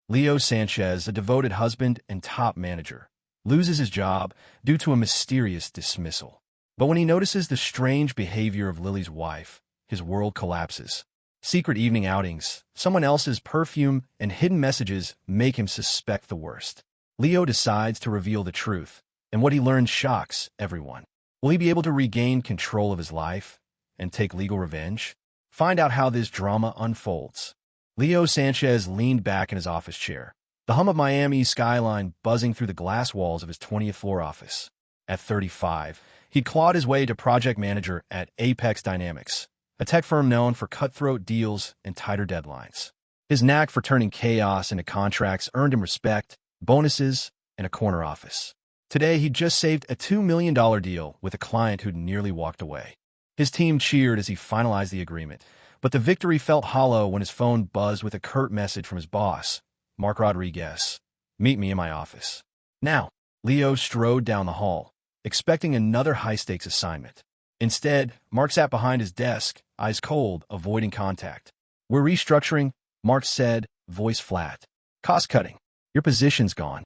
Leo Sanchez, a devoted husband and top manager, loses his job due to a mysterious dismissal. But when he notices the strange behavior of Lily's wife, his world collapses. Secret evening outings, someone else's perfume, and hidden messages make him suspect the worst. Leo decides to reveal the truth, and what he learns shocks everyone. Will he be able to regain control of his life and take legal revenge? Find out how this drama unfolds. Leo Sanchez leaned back in his office chair, the hum of Miami's skyline buzzing through the glass walls of his 20th floor office. At 35, he clawed his way to project manager at Apex Dynamics, a tech firm known for cutthroat deals and tighter deadlines. His knack for turning chaos into contracts earned him respect, bonuses, and a corner office. Today, he just saved a $2 million deal with a client who'd nearly walked away. His team cheered as he finalized the agreement, but the victory felt hollow when his phone buzzed with a curt message from his boss, Mark Rodriguez. "Meet me in my office." Now, Leo strode down the hall, expecting another high-stakes assignment. Instead, Mark sat behind his desk, eyes cold, avoiding contact. "We're restructuring," Mark said, voice flat. "Cost-cutting. Your position's gone."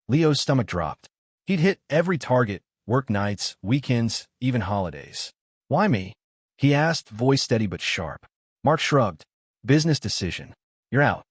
Leo's stomach dropped. He'd hit every target, work nights, weekends, even holidays. "Why me?" he asked, voice steady but sharp. Mark shrugged. "Business decision. You're out."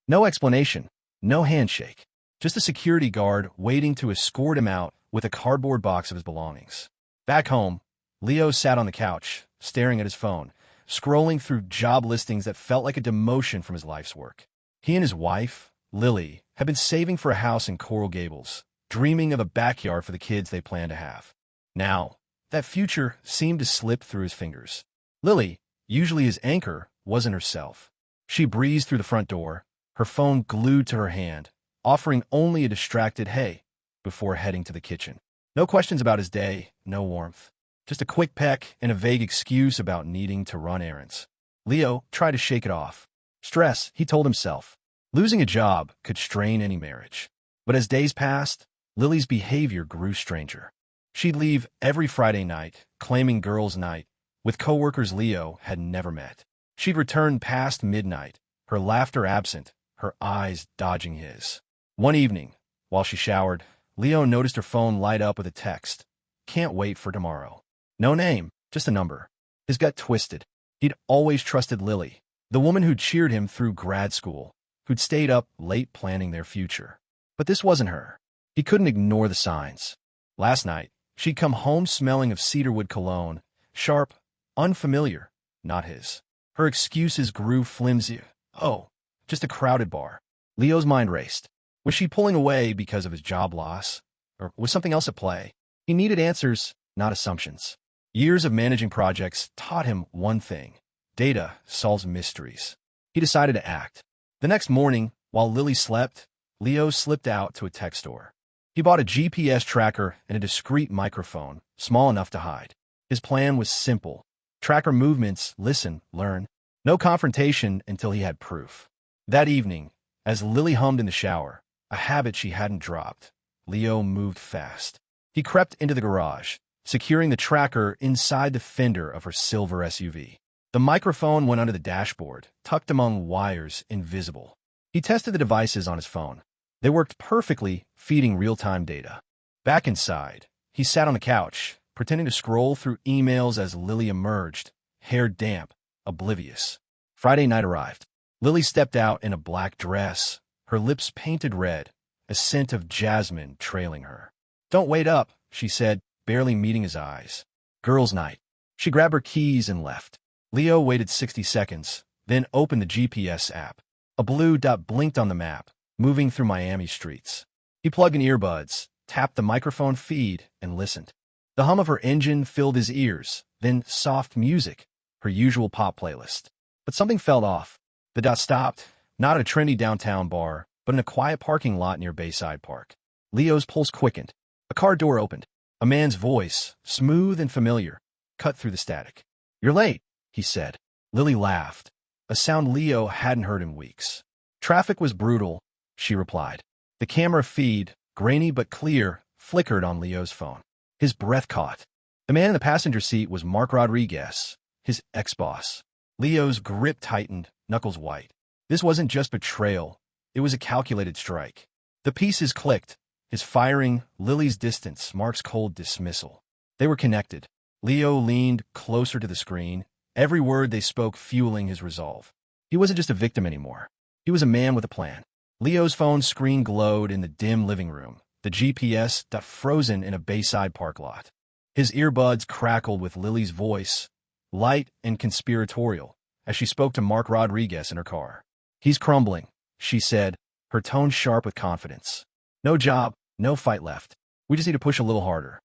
No explanation, no handshake. Just a security guard waiting to escort him out with a cardboard box of his belongings. Back home, Leo sat on the couch, staring at his phone, scrolling through job listings that felt like a demotion from his life's work. He and his wife, Lily, had been saving for a house in Coral Gables, dreaming of a backyard for the kids they planned to have. Now, that future seemed to slip through his fingers. Lily, usually his anchor, wasn't herself. She breezed through the front door, her phone glued to her hand, offering only a distracted "hey" before heading to the kitchen. No questions about his day, no warmth. Just a quick peck and a vague excuse about needing to run errands. Leo tried to shake it off. Stress, he told himself. Losing a job could strain any marriage. But as days passed, Lily's behavior grew stranger. She'd leave every Friday night, claiming girls' night, with coworkers Leo had never met. She'd return past midnight, her laughter absent, her eyes dodging his. One evening, while she showered, Leo noticed her phone light up with a text. "Can't wait for tomorrow." No name, just a number. His gut twisted. He'd always trusted Lily, the woman who'd cheered him through grad school, who'd stayed up late planning their future. But this wasn't her. He couldn't ignore the signs. Last night, she'd come home smelling of cedarwood cologne, sharp, unfamiliar, not his. Her excuses grew flimsier. Oh, just a crowded bar. Leo's mind raced. Was she pulling away because of his job loss? Or was something else at play? He needed answers, not assumptions. Years of managing projects taught him one thing. Data solves mysteries. He decided to act. The next morning, while Lily slept, Leo slipped out to a tech store. He bought a GPS tracker and a discreet microphone, small enough to hide. His plan was simple. Track her movements, listen, learn. No confrontation until he had proof. That evening, as Lily hummed in the shower, a habit she hadn't dropped, Leo moved fast. He crept into the garage, securing the tracker inside the fender of her silver SUV. The microphone went under the dashboard, tucked among wires invisible. He tested the devices on his phone. They worked perfectly, feeding real-time data. Back inside, he sat on the couch, pretending to scroll through emails as Lily emerged, hair damp, oblivious. Friday night arrived. Lily stepped out in a black dress, her lips painted red, a scent of jasmine trailing her. "Don't wait up," she said, barely meeting his eyes. "Girls' night." She grabbed her keys and left. Leo waited 60 seconds, then opened the GPS app. A blue dot blinked on the map, moving through Miami streets. He plugged in earbuds, tapped the microphone feed, and listened. The hum of her engine filled his ears, then soft music, her usual pop playlist. But something felt off. The dot stopped, not at a trendy downtown bar, but in a quiet parking lot near Bayside Park. Leo's pulse quickened. A car door opened. A man's voice, smooth and familiar, cut through the static. "You're late," he said. Lily laughed, a sound Leo hadn't heard in weeks. "Traffic was brutal," she replied. The camera feed, grainy but clear, flickered on Leo's phone. His breath caught. The man in the passenger seat was Mark Rodriguez, his ex-boss. Leo's grip tightened, knuckles white. This wasn't just betrayal. It was a calculated strike. The pieces clicked. His firing, Lily's distance, Mark's cold dismissal. They were connected. Leo leaned closer to the screen, every word they spoke fueling his resolve. He wasn't just a victim anymore. He was a man with a plan. Leo's phone screen glowed in the dim living room, the GPS frozen in a Bayside park lot. His earbuds crackled with Lily's voice, light and conspiratorial, as she spoke to Mark Rodriguez in her car. "He's crumbling," she said, her tone sharp with confidence. "No job, no fight left. We just need to push a little harder."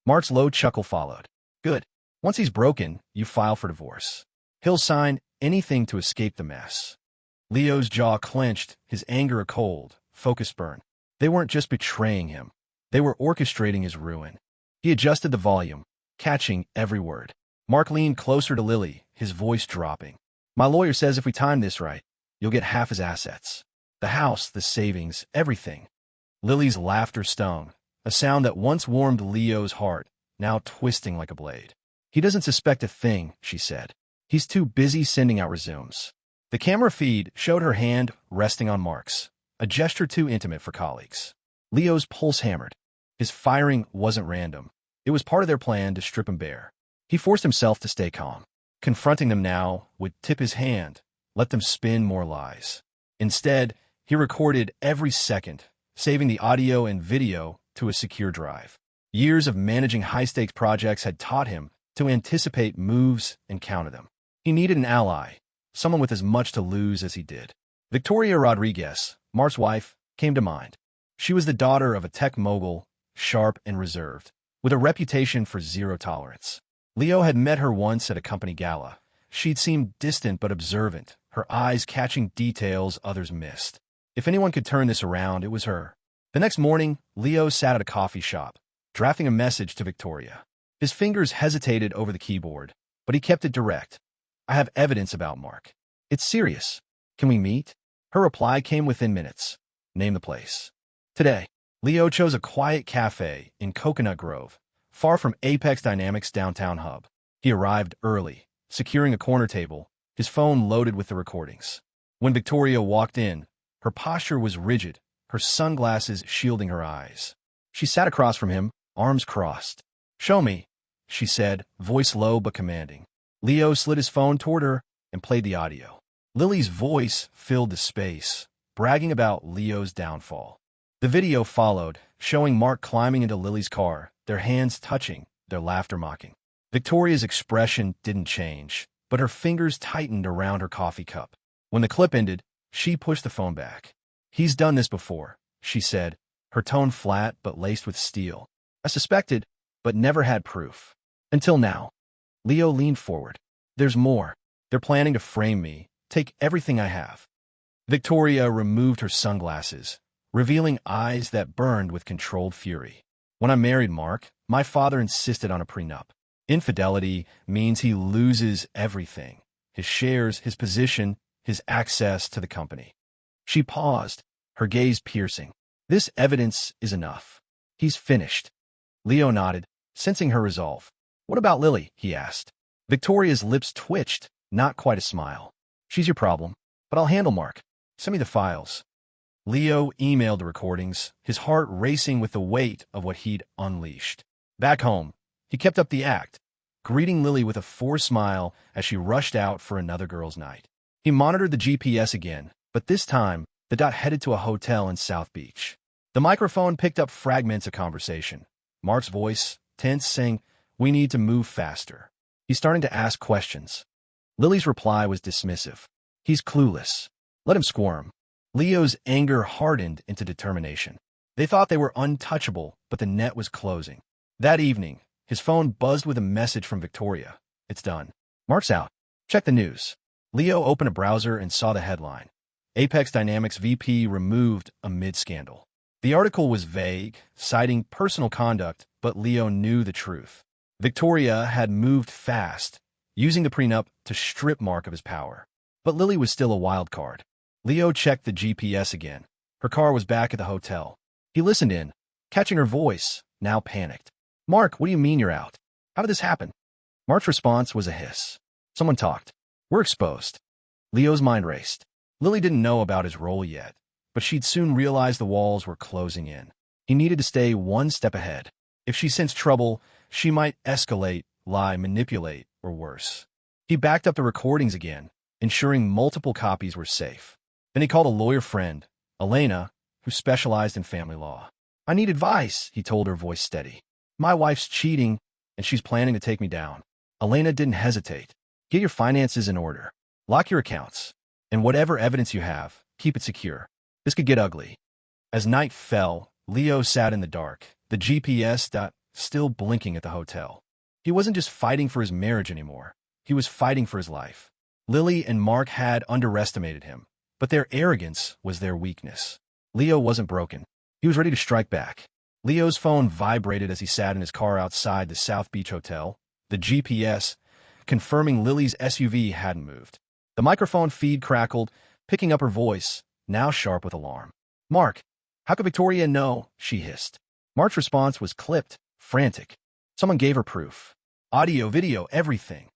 Mark's low chuckle followed. "Good. Once he's broken, you file for divorce. He'll sign anything to escape the mess." Leo's jaw clenched, his anger a cold, focused burn. They weren't just betraying him. They were orchestrating his ruin. He adjusted the volume, catching every word. Mark leaned closer to Lily, his voice dropping. "My lawyer says if we time this right, you'll get half his assets. The house, the savings, everything." Lily's laughter stung, a sound that once warmed Leo's heart, now twisting like a blade. "He doesn't suspect a thing," she said. "He's too busy sending out resumes." The camera feed showed her hand resting on Mark's, a gesture too intimate for colleagues. Leo's pulse hammered. His firing wasn't random. It was part of their plan to strip him bare. He forced himself to stay calm. Confronting them now would tip his hand, let them spin more lies. Instead, he recorded every second, saving the audio and video to a secure drive. Years of managing high-stakes projects had taught him to anticipate moves and counter them. He needed an ally, someone with as much to lose as he did. Victoria Rodriguez, Mark's wife, came to mind. She was the daughter of a tech mogul, sharp and reserved, with a reputation for zero tolerance. Leo had met her once at a company gala. She'd seemed distant but observant, her eyes catching details others missed. If anyone could turn this around, it was her. The next morning, Leo sat at a coffee shop, drafting a message to Victoria. His fingers hesitated over the keyboard, but he kept it direct. "I have evidence about Mark. It's serious. Can we meet?" Her reply came within minutes. "Name the place." Today, Leo chose a quiet cafe in Coconut Grove, far from Apex Dynamics' downtown hub. He arrived early, securing a corner table, his phone loaded with the recordings. When Victoria walked in, her posture was rigid, her sunglasses shielding her eyes. She sat across from him, arms crossed. "Show me," she said, voice low but commanding. Leo slid his phone toward her and played the audio. Lily's voice filled the space, bragging about Leo's downfall. The video followed, showing Mark climbing into Lily's car, their hands touching, their laughter mocking. Victoria's expression didn't change, but her fingers tightened around her coffee cup. When the clip ended, she pushed the phone back. "He's done this before," she said, her tone flat but laced with steel. "I suspected, but never had proof. Until now." Leo leaned forward. "There's more. They're planning to frame me, take everything I have." Victoria removed her sunglasses, revealing eyes that burned with controlled fury. "When I married Mark, my father insisted on a prenup. Infidelity means he loses everything. His shares, his position, his access to the company." She paused, her gaze piercing. "This evidence is enough. He's finished." Leo nodded, sensing her resolve. "What about Lily?" he asked. Victoria's lips twitched, not quite a smile. "She's your problem, but I'll handle Mark. Send me the files." Leo emailed the recordings, his heart racing with the weight of what he'd unleashed. Back home, he kept up the act, greeting Lily with a forced smile as she rushed out for another girls' night. He monitored the GPS again, but this time, the dot headed to a hotel in South Beach. The microphone picked up fragments of conversation. Mark's voice, tense, saying, "We need to move faster." He's starting to ask questions. Lily's reply was dismissive. "He's clueless. Let him squirm." Leo's anger hardened into determination. They thought they were untouchable, but the net was closing. That evening, his phone buzzed with a message from Victoria. "It's done. Mark's out. Check the news." Leo opened a browser and saw the headline. Apex Dynamics VP removed amid scandal. The article was vague, citing personal conduct, but Leo knew the truth. Victoria had moved fast, using the prenup to strip Mark of his power. But Lily was still a wild card. Leo checked the GPS again. Her car was back at the hotel. He listened in, catching her voice, now panicked. "Mark, what do you mean you're out? How did this happen?" Mark's response was a hiss. "Someone talked. We're exposed." Leo's mind raced. Lily didn't know about his role yet. but she'd soon realize the walls were closing in. He needed to stay one step ahead. If she sensed trouble, she might escalate, lie, manipulate, or worse. He backed up the recordings again, ensuring multiple copies were safe. Then he called a lawyer friend, Elena, who specialized in family law. "I need advice," he told her, voice steady. "My wife's cheating, and she's planning to take me down." Elena didn't hesitate. "Get your finances in order. Lock your accounts. And whatever evidence you have, keep it secure. This could get ugly." As night fell, Leo sat in the dark, the GPS still blinking at the hotel. He wasn't just fighting for his marriage anymore. He was fighting for his life. Lily and Mark had underestimated him, but their arrogance was their weakness. Leo wasn't broken. He was ready to strike back. Leo's phone vibrated as he sat in his car outside the South Beach Hotel, the GPS confirming Lily's SUV hadn't moved. The microphone feed crackled, picking up her voice, now sharp with alarm. "Mark, how could Victoria know?" she hissed. Mark's response was clipped, frantic. Someone gave her proof. Audio, video, everything.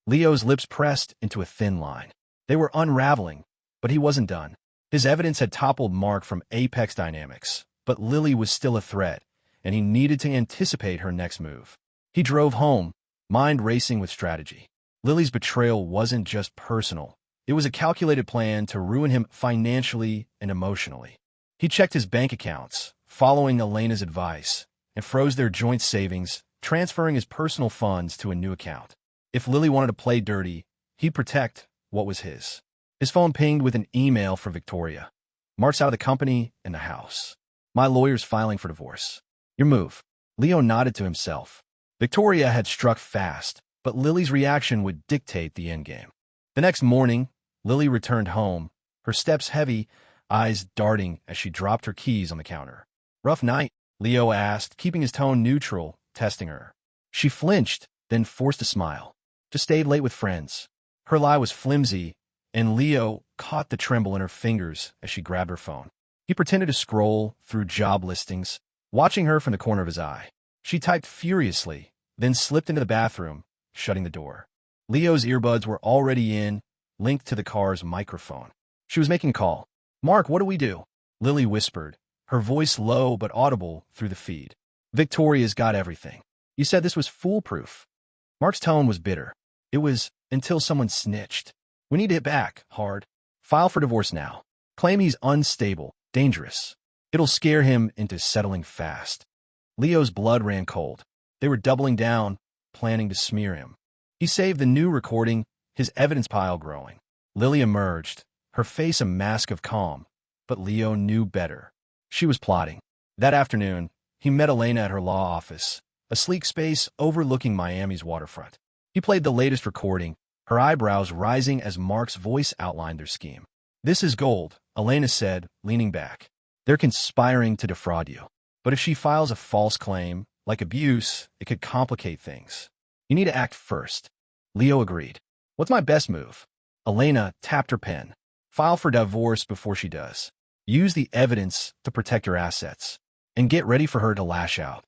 Leo's lips pressed into a thin line. They were unraveling, but he wasn't done. His evidence had toppled Mark from Apex Dynamics, but Lily was still a threat, and he needed to anticipate her next move. He drove home, mind racing with strategy. Lily's betrayal wasn't just personal. It was a calculated plan to ruin him financially and emotionally. He checked his bank accounts, following Elena's advice, and froze their joint savings, transferring his personal funds to a new account. If Lily wanted to play dirty, he'd protect what was his. His phone pinged with an email from Victoria. "Mark's out of the company and the house. My lawyer's filing for divorce. Your move." Leo nodded to himself. Victoria had struck fast, but Lily's reaction would dictate the endgame. The next morning, Lily returned home, her steps heavy, eyes darting as she dropped her keys on the counter. "Rough night?" Leo asked, keeping his tone neutral, testing her. She flinched, then forced a smile. "Just stayed late with friends." Her lie was flimsy, and Leo caught the tremble in her fingers as she grabbed her phone. He pretended to scroll through job listings, watching her from the corner of his eye. She typed furiously, then slipped into the bathroom, shutting the door. Leo's earbuds were already in, linked to the car's microphone. She was making a call. "Mark, what do we do?" Lily whispered, her voice low but audible through the feed. "Victoria's got everything. You said this was foolproof." Mark's tone was bitter. "It was until someone snitched. We need to hit back, hard. File for divorce now. Claim he's unstable, dangerous. It'll scare him into settling fast." Leo's blood ran cold. They were doubling down, planning to smear him. He saved the new recording, his evidence pile growing. Lily emerged, her face a mask of calm, but Leo knew better. She was plotting. That afternoon, he met Elena at her law office, a sleek space overlooking Miami's waterfront. He played the latest recording, her eyebrows rising as Mark's voice outlined their scheme. "This is gold," Elena said, leaning back. "They're conspiring to defraud you. But if she files a false claim, like abuse, it could complicate things. You need to act first." Leo agreed. "What's my best move?" Elena tapped her pen. "File for divorce before she does. Use the evidence to protect your assets. And get ready for her to lash out."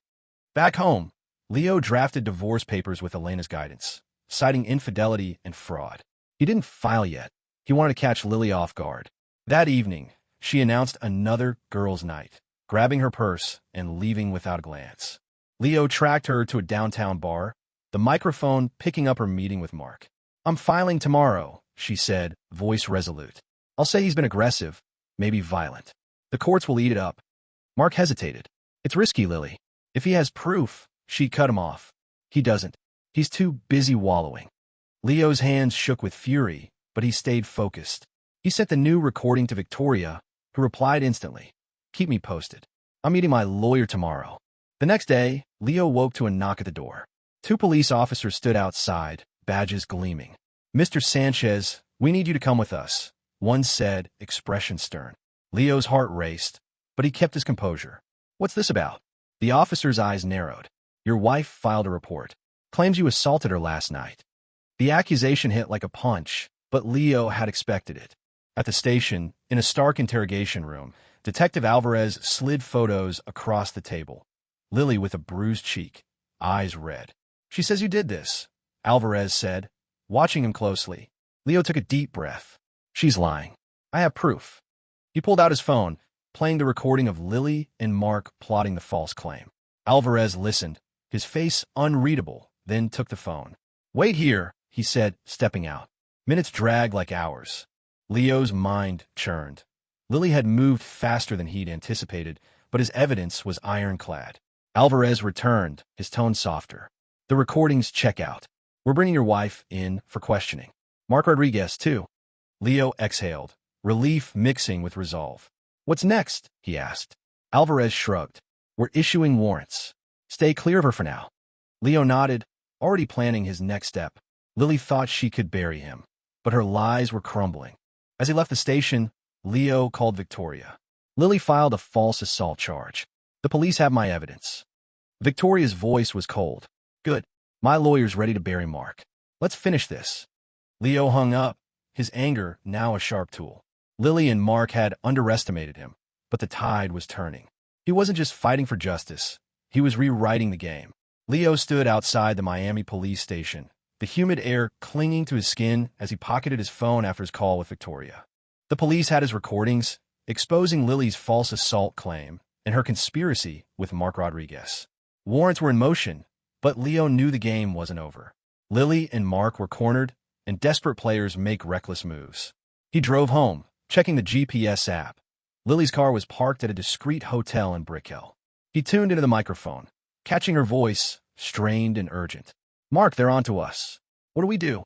Back home, Leo drafted divorce papers with Elena's guidance, citing infidelity and fraud. He didn't file yet. He wanted to catch Lily off guard. That evening, she announced another girls' night, grabbing her purse and leaving without a glance. Leo tracked her to a downtown bar, the microphone picking up her meeting with Mark. "I'm filing tomorrow," she said, voice resolute. "I'll say he's been aggressive, maybe violent. The courts will eat it up." Mark hesitated. "It's risky, Lily. If he has proof, she'd cut him off. He doesn't. He's too busy wallowing." Leo's hands shook with fury, but he stayed focused. He sent the new recording to Victoria, who replied instantly. "Keep me posted. I'm meeting my lawyer tomorrow." The next day, Leo woke to a knock at the door. Two police officers stood outside, badges gleaming. "Mr. Sanchez, we need you to come with us," one said, expression stern. Leo's heart raced, but he kept his composure. "What's this about?" The officer's eyes narrowed. "Your wife filed a report. Claims you assaulted her last night." The accusation hit like a punch, but Leo had expected it. At the station, in a stark interrogation room, Detective Alvarez slid photos across the table. Lily with a bruised cheek, eyes red. "She says you did this," Alvarez said, watching him closely. Leo took a deep breath. "She's lying. I have proof." He pulled out his phone, playing the recording of Lily and Mark plotting the false claim. Alvarez listened, his face unreadable, then took the phone. "Wait here," he said, stepping out. Minutes dragged like hours. Leo's mind churned. Lily had moved faster than he'd anticipated, but his evidence was ironclad. Alvarez returned, his tone softer. "The recordings check out. We're bringing your wife in for questioning. Mark Rodriguez, too." Leo exhaled, relief mixing with resolve. "What's next?" he asked. Alvarez shrugged. "We're issuing warrants. Stay clear of her for now." Leo nodded, already planning his next step. Lily thought she could bury him, but her lies were crumbling. As he left the station, Leo called Victoria. "Lily filed a false assault charge. The police have my evidence." Victoria's voice was cold. "Good. My lawyer's ready to bury Mark. Let's finish this." Leo hung up, his anger now a sharp tool. Lily and Mark had underestimated him, but the tide was turning. He wasn't just fighting for justice. He was rewriting the game. Leo stood outside the Miami police station, the humid air clinging to his skin as he pocketed his phone after his call with Victoria. The police had his recordings, exposing Lily's false assault claim and her conspiracy with Mark Rodriguez. Warrants were in motion, but Leo knew the game wasn't over. Lily and Mark were cornered, and desperate players make reckless moves. He drove home, checking the GPS app. Lily's car was parked at a discreet hotel in Brickell. He tuned into the microphone, catching her voice, strained and urgent. "Mark, they're on to us. What do we do?"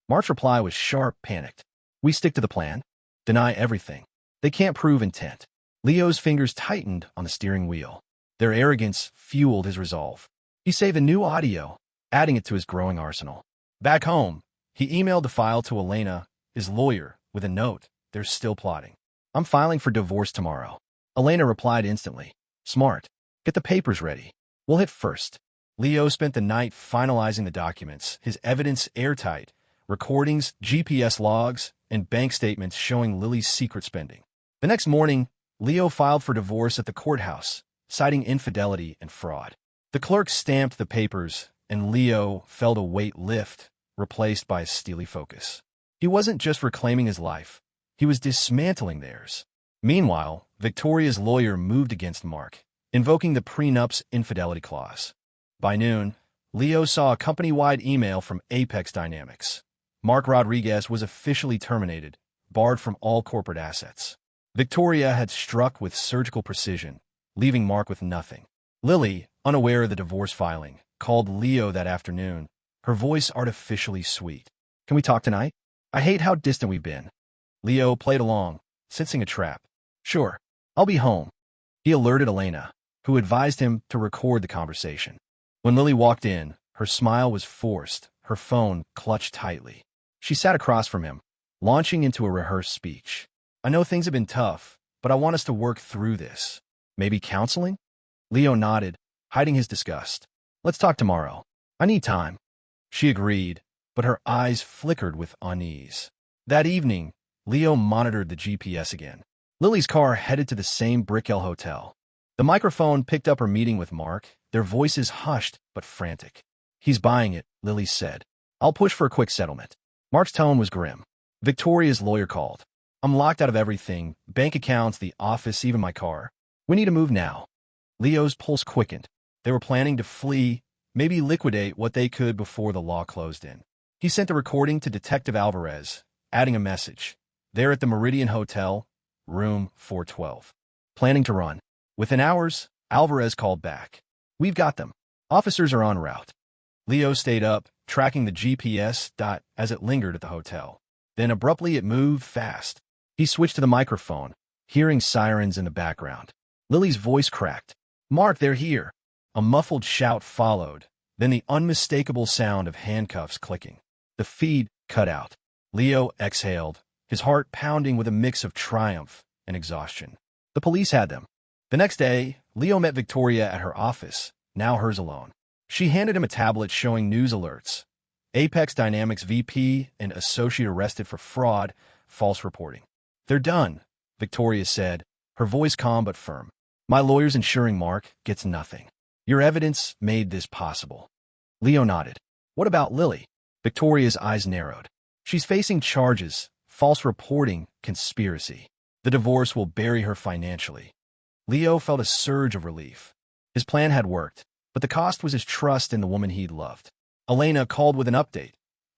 Mark's reply was sharp, panicked. "We stick to the plan. Deny everything. They can't prove intent." Leo's fingers tightened on the steering wheel. Their arrogance fueled his resolve. He saved a new audio, adding it to his growing arsenal. Back home, he emailed the file to Elena, his lawyer, with a note. "They're still plotting. I'm filing for divorce tomorrow." Elena replied instantly. "Smart. Get the papers ready. We'll hit first." Leo spent the night finalizing the documents, his evidence airtight, recordings, GPS logs, and bank statements showing Lily's secret spending. The next morning, Leo filed for divorce at the courthouse, citing infidelity and fraud. The clerk stamped the papers, and Leo felt a weight lift, replaced by a steely focus. He wasn't just reclaiming his life. He was dismantling theirs. Meanwhile, Victoria's lawyer moved against Mark, invoking the prenup's infidelity clause. By noon, Leo saw a company-wide email from Apex Dynamics. Mark Rodriguez was officially terminated, barred from all corporate assets. Victoria had struck with surgical precision, leaving Mark with nothing. Lily, unaware of the divorce filing, called Leo that afternoon, her voice artificially sweet. "Can we talk tonight? I hate how distant we've been." Leo played along, sensing a trap. "Sure, I'll be home." He alerted Elena, who advised him to record the conversation. When Lily walked in, her smile was forced, her phone clutched tightly. She sat across from him, launching into a rehearsed speech. "I know things have been tough, but I want us to work through this. Maybe counseling?" Leo nodded, hiding his disgust. "Let's talk tomorrow. I need time." She agreed, but her eyes flickered with unease. That evening, Leo monitored the GPS again. Lily's car headed to the same Brickell hotel. The microphone picked up her meeting with Mark, their voices hushed but frantic. "He's buying it," Lily said. "I'll push for a quick settlement." Mark's tone was grim. Victoria's lawyer called. "I'm locked out of everything, bank accounts, the office, even my car. We need to move now." Leo's pulse quickened. They were planning to flee, maybe liquidate what they could before the law closed in. He sent the recording to Detective Alvarez, adding a message. "They're at the Meridian Hotel, room 412. Planning to run." Within hours, Alvarez called back. "We've got them. Officers are en route." Leo stayed up, tracking the GPS dot as it lingered at the hotel. Then abruptly it moved fast. He switched to the microphone, hearing sirens in the background. Lily's voice cracked. "Mark, they're here." A muffled shout followed, then the unmistakable sound of handcuffs clicking. The feed cut out. Leo exhaled, his heart pounding with a mix of triumph and exhaustion. The police had them. The next day, Leo met Victoria at her office, now hers alone. She handed him a tablet showing news alerts. Apex Dynamics VP and associate arrested for fraud, false reporting. "They're done," Victoria said, her voice calm but firm. "My lawyer's ensuring Mark gets nothing. Your evidence made this possible." Leo nodded. "What about Lily?" Victoria's eyes narrowed. "She's facing charges, false reporting, conspiracy." The divorce will bury her financially. Leo felt a surge of relief. His plan had worked, but the cost was his trust in the woman he'd loved. Elena called with an update.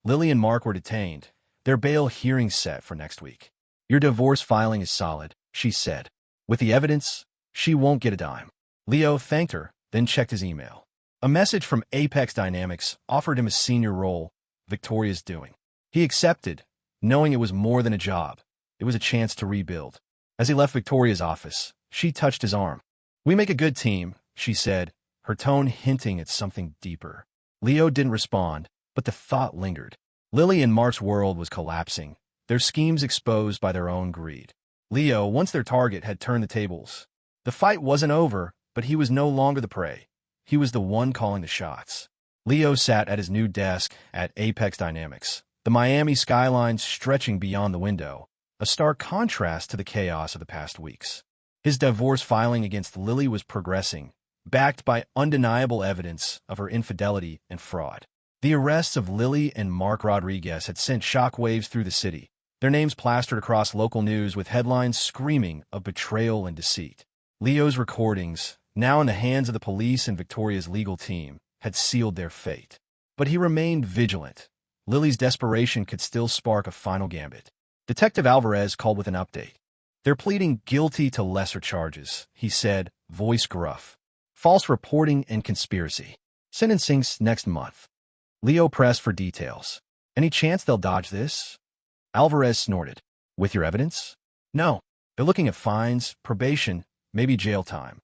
Lily and Mark were detained, their bail hearing set for next week. Your divorce filing is solid, she said. With the evidence, she won't get a dime. Leo thanked her, then checked his email. A message from Apex Dynamics offered him a senior role, Victoria's doing. He accepted, knowing it was more than a job. It was a chance to rebuild. As he left Victoria's office, she touched his arm. We make a good team, she said, her tone hinting at something deeper. Leo didn't respond, but the thought lingered. Lily and Mark's world was collapsing, their schemes exposed by their own greed. Leo, once their target, had turned the tables. The fight wasn't over, but he was no longer the prey. He was the one calling the shots. Leo sat at his new desk at Apex Dynamics, the Miami skyline stretching beyond the window, a stark contrast to the chaos of the past weeks. His divorce filing against Lily was progressing, backed by undeniable evidence of her infidelity and fraud. The arrests of Lily and Mark Rodriguez had sent shockwaves through the city, their names plastered across local news with headlines screaming of betrayal and deceit. Leo's recordings, now in the hands of the police and Victoria's legal team, had sealed their fate. But he remained vigilant. Lily's desperation could still spark a final gambit. Detective Alvarez called with an update. They're pleading guilty to lesser charges, he said, voice gruff. False reporting and conspiracy. Sentencing's next month. Leo pressed for details. Any chance they'll dodge this? Alvarez snorted. With your evidence? No. They're looking at fines, probation, maybe jail time.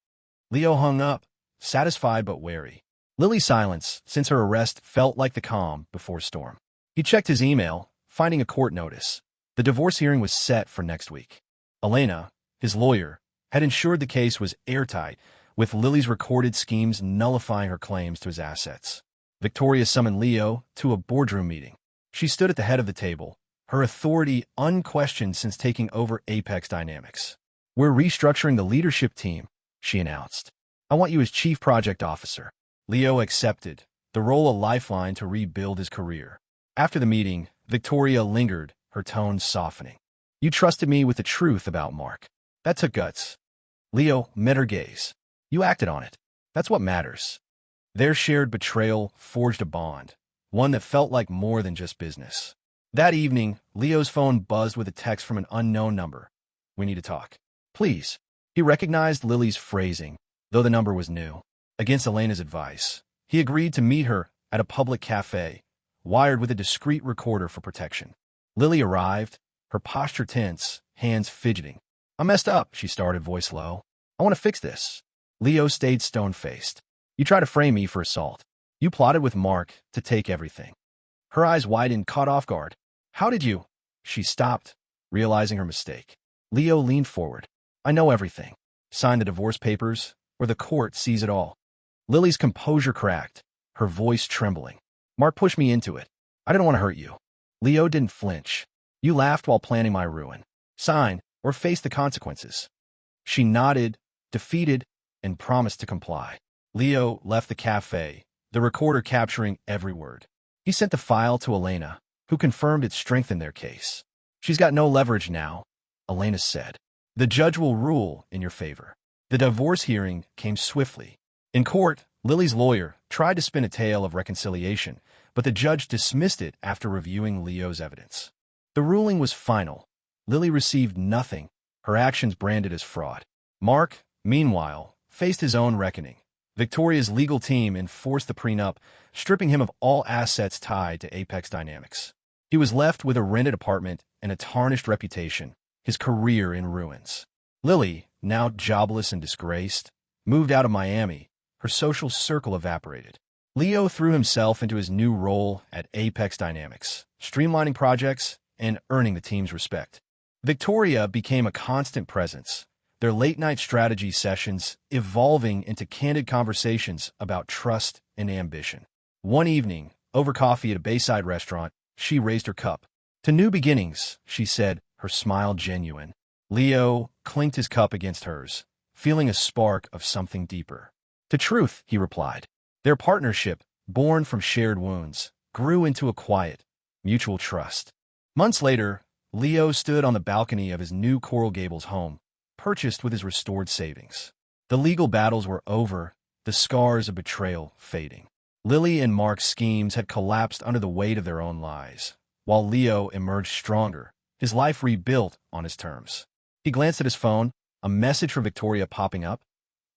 Leo hung up, satisfied but wary. Lily's silence, since her arrest, felt like the calm before storm. He checked his email, finding a court notice. The divorce hearing was set for next week. Elena, his lawyer, had ensured the case was airtight, with Lily's recorded schemes nullifying her claims to his assets. Victoria summoned Leo to a boardroom meeting. She stood at the head of the table, her authority unquestioned since taking over Apex Dynamics. We're restructuring the leadership team, she announced. I want you as chief project officer. Leo accepted, the role a lifeline to rebuild his career. After the meeting, Victoria lingered, her tone softening. You trusted me with the truth about Mark. That took guts. Leo met her gaze. You acted on it. That's what matters. Their shared betrayal forged a bond, one that felt like more than just business. That evening, Leo's phone buzzed with a text from an unknown number. We need to talk. Please. He recognized Lily's phrasing, though the number was new. Against Elena's advice, he agreed to meet her at a public cafe, wired with a discreet recorder for protection. Lily arrived, her posture tense, hands fidgeting. I messed up, she started, voice low. I want to fix this. Leo stayed stone-faced. You tried to frame me for assault. You plotted with Mark to take everything. Her eyes widened, caught off guard. How did you? She stopped, realizing her mistake. Leo leaned forward. I know everything. Sign the divorce papers, or the court sees it all. Lily's composure cracked, her voice trembling. Mark pushed me into it. I didn't want to hurt you. Leo didn't flinch. You laughed while planning my ruin. Sign, or face the consequences. She nodded, defeated, and promised to comply. Leo left the cafe, the recorder capturing every word. He sent the file to Elena, who confirmed it strengthened their case. She's got no leverage now, Elena said. The judge will rule in your favor. The divorce hearing came swiftly. In court, Lily's lawyer tried to spin a tale of reconciliation, but the judge dismissed it after reviewing Leo's evidence. The ruling was final. Lily received nothing, her actions branded as fraud. Mark, meanwhile, faced his own reckoning. Victoria's legal team enforced the prenup, stripping him of all assets tied to Apex Dynamics. He was left with a rented apartment and a tarnished reputation, his career in ruins. Lily, now jobless and disgraced, moved out of Miami, her social circle evaporated. Leo threw himself into his new role at Apex Dynamics, streamlining projects and earning the team's respect. Victoria became a constant presence, their late-night strategy sessions evolving into candid conversations about trust and ambition. One evening, over coffee at a Bayside restaurant, she raised her cup. To new beginnings, she said, her smile genuine. Leo clinked his cup against hers, feeling a spark of something deeper. To truth, he replied. Their partnership, born from shared wounds, grew into a quiet, mutual trust. Months later, Leo stood on the balcony of his new Coral Gables home, purchased with his restored savings. The legal battles were over, the scars of betrayal fading. Lily and Mark's schemes had collapsed under the weight of their own lies, while Leo emerged stronger, his life rebuilt on his terms. He glanced at his phone, a message from Victoria popping up.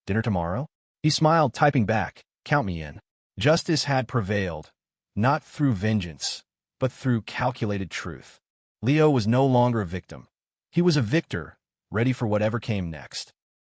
Dinner tomorrow? He smiled, typing back, count me in. Justice had prevailed, not through vengeance, but through calculated truth. Leo was no longer a victim. He was a victor, ready for whatever came next.